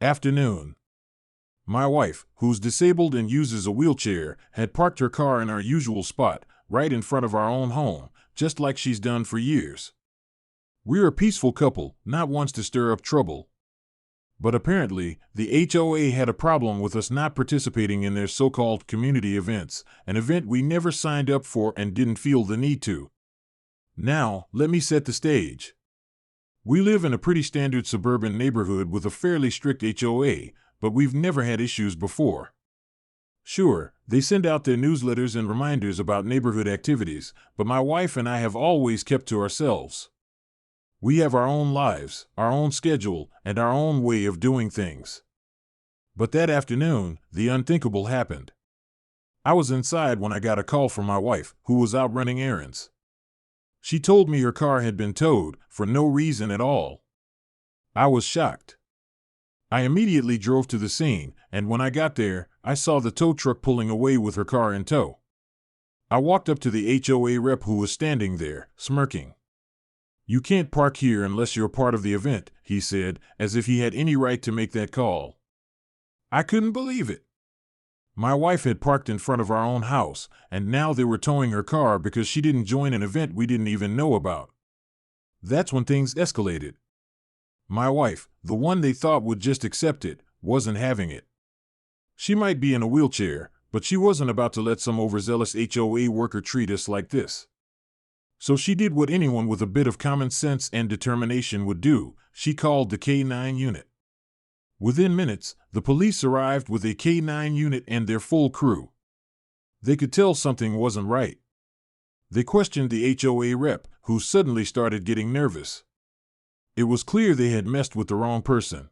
Afternoon. My wife, who's disabled and uses a wheelchair, had parked her car in our usual spot, right in front of our own home, just like she's done for years. We're a peaceful couple, not ones to stir up trouble. But apparently, the HOA had a problem with us not participating in their so-called community events, an event we never signed up for and didn't feel the need to. Now, let me set the stage. We live in a pretty standard suburban neighborhood with a fairly strict HOA, but we've never had issues before. Sure, they send out their newsletters and reminders about neighborhood activities, but my wife and I have always kept to ourselves. We have our own lives, our own schedule, and our own way of doing things. But that afternoon, the unthinkable happened. I was inside when I got a call from my wife, who was out running errands. She told me her car had been towed, for no reason at all. I was shocked. I immediately drove to the scene, and when I got there, I saw the tow truck pulling away with her car in tow. I walked up to the HOA rep who was standing there, smirking. "You can't park here unless you're part of the event," he said, as if he had any right to make that call. I couldn't believe it. My wife had parked in front of our own house, and now they were towing her car because she didn't join an event we didn't even know about. That's when things escalated. My wife, the one they thought would just accept it, wasn't having it. She might be in a wheelchair, but she wasn't about to let some overzealous HOA worker treat us like this. So she did what anyone with a bit of common sense and determination would do. She called the K-9 unit. Within minutes, the police arrived with a K-9 unit and their full crew. They could tell something wasn't right. They questioned the HOA rep, who suddenly started getting nervous. It was clear they had messed with the wrong person.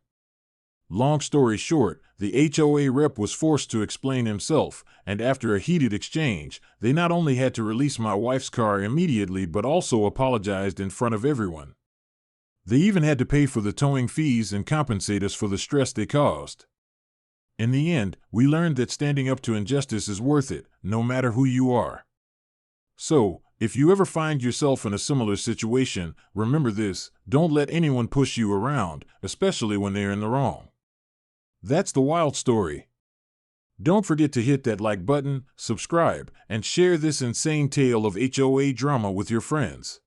Long story short, the HOA rep was forced to explain himself, and after a heated exchange, they not only had to release my wife's car immediately but also apologized in front of everyone. They even had to pay for the towing fees and compensate us for the stress they caused. In the end, we learned that standing up to injustice is worth it, no matter who you are. So, if you ever find yourself in a similar situation, remember this: don't let anyone push you around, especially when they're in the wrong. That's the wild story. Don't forget to hit that like button, subscribe, and share this insane tale of HOA drama with your friends.